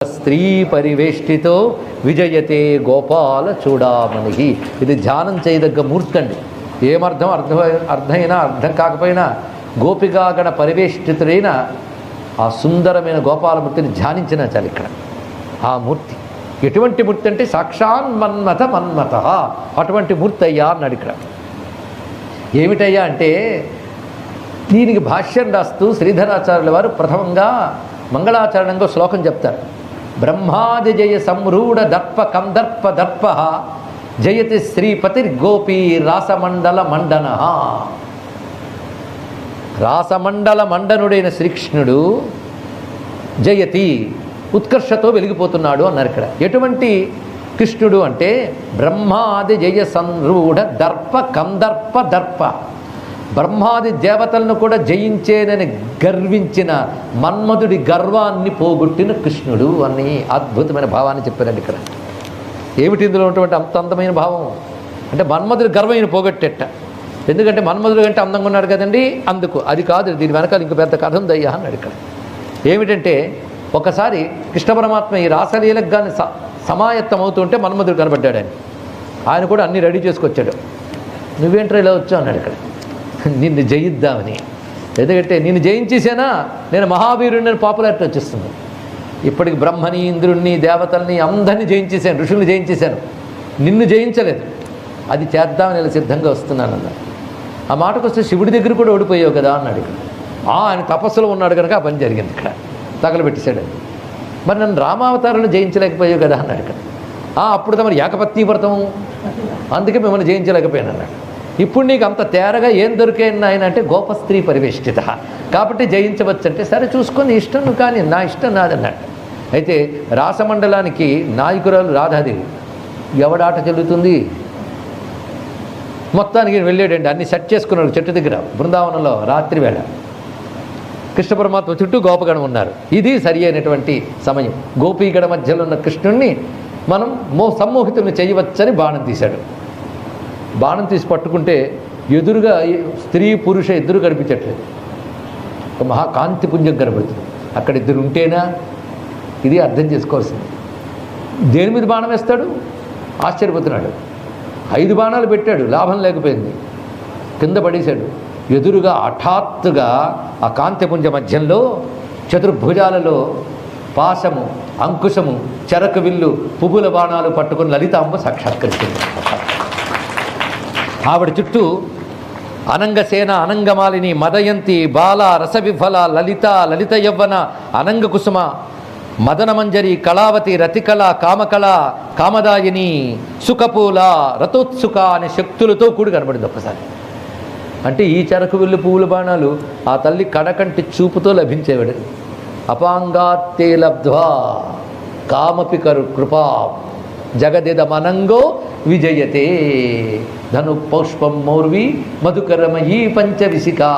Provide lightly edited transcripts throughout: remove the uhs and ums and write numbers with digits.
స్త్రీ పరివేష్టితో విజయతే గోపాల చూడామణి. ఇది ధ్యానం చేయదగ్గ మూర్తి అండి. ఏమర్థం అర్థమైనా అర్థం కాకపోయినా గోపికాగణ పరివేష్టితుడైన ఆ సుందరమైన గోపాలమూర్తిని ధ్యానించినా చాలు. ఇక్కడ ఆ మూర్తి ఎటువంటి మూర్తి అంటే సాక్షాన్ మన్మథ మన్మథ అటువంటి మూర్తి అయ్యా అన్నాడు. ఇక్కడ ఏమిటయ్యా అంటే దీనికి భాష్యం రాస్తూ శ్రీధరాచార్యుల వారు ప్రథమంగా మంగళాచరణంగా శ్లోకం చెప్తారు. బ్రహ్మాది జయ సంరూఢ దర్ప కందర్ప దర్ప జయతి శ్రీపతిర్గోపీ రాసమండల మండన. రాసమండల మండనుడైన శ్రీకృష్ణుడు జయతి ఉత్కర్షతో వెలిగిపోతున్నాడు అన్నారు. ఇక్కడ ఎటువంటి కృష్ణుడు అంటే బ్రహ్మాది జయ సంరూఢ దర్ప కందర్ప దర్ప, బ్రహ్మాది దేవతలను కూడా జయించేనని గర్వించిన మన్మధుడి గర్వాన్ని పోగొట్టిన కృష్ణుడు అని అద్భుతమైన భావాన్ని చెప్పారండి. ఇక్కడ ఏమిటి ఇందులో ఉన్నటువంటి అంత అందమైన భావం అంటే మన్మధుడి గర్వం పోగొట్టేట. ఎందుకంటే మన్మధుడు అంటే అందంగా ఉన్నాడు కదండి, అందుకు. అది కాదు, దీని వెనకాల ఇంక పెద్ద కథ ఉందయ్యా అన్నాడు. ఇక్కడ ఏమిటంటే ఒకసారి కృష్ణ పరమాత్మ ఈ రాసలీలకు కానీ సమాయత్తం అవుతుంటే మన్మధుడు కనబడ్డాడు. ఆయన కూడా అన్నీ రెడీ చేసుకొచ్చాడు. నువ్వేంట్రా ఇలా వచ్చావు అన్నాడు. ఇక్కడ నిన్ను జయిద్దామని. ఎందుకంటే నిన్ను జయించేసేనా నేను మహావీరుడిని పాపులారిటీ వచ్చేస్తుంది. ఇప్పటికి బ్రహ్మని ఇంద్రుణ్ణి దేవతల్ని అందరినీ జయించేశాను, ఋషుల్ని జయించేశాను, నిన్ను జయించలేదు. అది చేద్దామని ఇలా సిద్ధంగా వస్తున్నాను అన్నాడు. ఆ మాటకు వస్తే శివుడి దగ్గర కూడా ఓడిపోయావు కదా అన్నాడు. ఇక్కడ ఆయన తపస్సులో ఉన్నాడు కనుక ఆ పని జరిగింది. ఇక్కడ తగలబెట్టేశాడు. మరి నన్ను రామావతారంలో జయించలేకపోయావు కదా అన్నాడు. ఇక్కడ అప్పుడు తమరు ఏకపత్ని వ్రతం, అందుకే మిమ్మల్ని జయించలేకపోయాను అన్నాడు. ఇప్పుడు నీకు అంత తేరగా ఏం దొరికాయని ఆయన అంటే గోపస్త్రీ పరివేష్టిత కాబట్టి జయించవచ్చు అంటే సరే చూసుకొని ఇష్టం నువ్వు కానీ నా ఇష్టం నాదన్నాడు. అయితే రాసమండలానికి నాయకురాలు రాధాదేవి. ఎవడాట చెల్లుతుంది మొత్తానికి వెళ్ళాడండి. అన్ని సెట్ చేసుకున్నాడు చెట్టు దగ్గర బృందావనంలో. రాత్రి వేళ కృష్ణ పరమాత్మ చుట్టూ గోపగణం ఉన్నారు. ఇది సరి అయినటువంటి సమయం. గోపీగణ మధ్యలో ఉన్న కృష్ణుణ్ణి మనం సమ్మోహితుల్ని చేయవచ్చని బాణం తీశాడు. బాణం తీసి పట్టుకుంటే ఎదురుగా స్త్రీ పురుష ఇద్దరు కనిపించట్లేదు. ఒక మహాకాంతిపుంజం కనబడుతుంది. అక్కడ ఇద్దరు ఉంటేనా ఇది అర్థం చేసుకోవాల్సింది. దేని మీద బాణం వేస్తాడు ఆశ్చర్యపోతున్నాడు. 5 బాణాలు పెట్టాడు, లాభం లేకపోయింది, కింద పడేశాడు. ఎదురుగా హఠాత్తుగా ఆ కాంతిపుంజ మధ్యంలో చతుర్భుజాలలో పాశము అంకుశము చెరకు విల్లు పువ్వుల బాణాలు పట్టుకుని లలితాంబ సాక్షాత్కరిస్తుంది. ఆవిడ చుట్టూ అనంగసేన అనంగమాలిని మదయంతి బాల రసవిఫల లలిత లలిత యవ్వన అనంగ కుసుమ మదనమంజరి కళావతి రతికళ కామకళ కామదాయిని సుఖపూల రథోత్సుక అనే శక్తులతో కూడి కనబడింది ఒక్కసారి. అంటే ఈ చెరకు విల్లు పువ్వుల బాణాలు ఆ తల్లి కడకంటి చూపుతో లభించేవాడు. అపాంగాత్తే లబ్ధ్వా కామపి కరు కృపా జగదిదమనంగో విజయతే ధను పౌష్పం మౌర్వి మధుకరమయీ పంచవిశికా.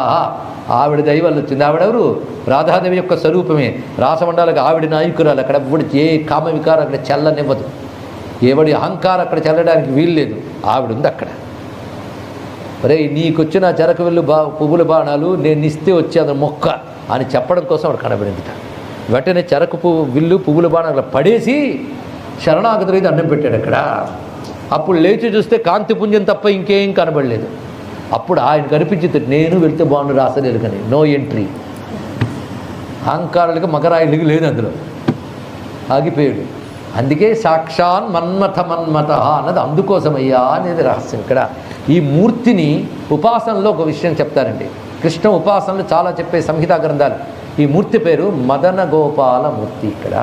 ఆవిడ దైవాలు వచ్చింది. ఆవిడెవరు? రాధాదేవి యొక్క స్వరూపమే. రాసమండలకు ఆవిడ నాయకురాలు. అక్కడ ఎవడి ఏ కామ వికారం అక్కడ చల్లనివ్వదు, ఎవడి అహంకారం అక్కడ చల్లడానికి వీల్లేదు. ఆవిడ ఉంది అక్కడ. అరే నీకొచ్చిన చెరకు విల్లు పువ్వుల బాణాలు నేను ఇస్తే వచ్చేది మొక్క అని చెప్పడం కోసం ఆవిడ కనబడింది. వెంటనే చెరకు విల్లు పువ్వుల బాణాలు పడేసి శరణాగతులైతే అన్నం పెట్టాడు అక్కడ. అప్పుడు లేచి చూస్తే కాంతిపుంజం తప్ప ఇంకేం కనబడలేదు. అప్పుడు ఆయన కనిపించింది, నేను వెళ్తే బాగుండు రాసలేదు కానీ నో ఎంట్రీ. అహంకారులకు మకరాయిలకి లేదు, అందులో ఆగిపోయాడు. అందుకే సాక్షాన్ మన్మథ మన్మథ అన్నది అందుకోసమయ్యా అనేది రహస్యం. ఇక్కడ ఈ మూర్తిని ఉపాసనలో ఒక విషయం చెప్తారండి. కృష్ణ ఉపాసనలు చాలా చెప్పే సంహితా గ్రంథాలు. ఈ మూర్తి పేరు మదన గోపాల మూర్తి. ఇక్కడ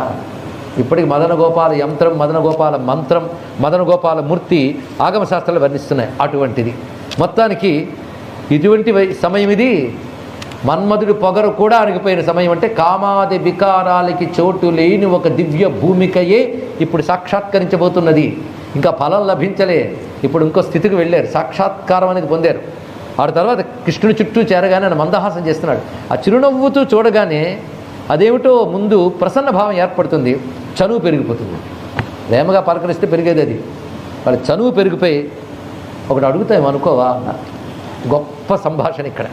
ఇప్పటికి మదన గోపాల యంత్రం, మదన గోపాల మంత్రం, మదన గోపాల మూర్తి ఆగమశాస్త్రాలు వర్ణిస్తున్నాయి. అటువంటిది మొత్తానికి ఇటువంటి సమయం ఇది. మన్మధుడి పొగరు కూడా అణిగిపోయిన సమయం. అంటే కామాది వికారాలకి చోటు లేని ఒక దివ్య భూమికయే ఇప్పుడు సాక్షాత్కరించబోతున్నది. ఇంకా ఫలం లభించలే, ఇప్పుడు ఇంకో స్థితికి వెళ్ళారు, సాక్షాత్కారం అనేది పొందారు. ఆ తర్వాత కృష్ణుడి చుట్టూ చేరగానే ఆయన మందహాసం చేస్తున్నాడు. ఆ చిరునవ్వుతూ చూడగానే అదేమిటో ముందు ప్రసన్న భావం ఏర్పడుతుంది, చనువు పెరిగిపోతుంది. ప్రేమగా పలకరిస్తే పెరిగేది అది. వాళ్ళ చనువు పెరిగిపోయి ఒకటి అడుగుతాం అనుకోవా అన్న గొప్ప సంభాషణ ఇక్కడ.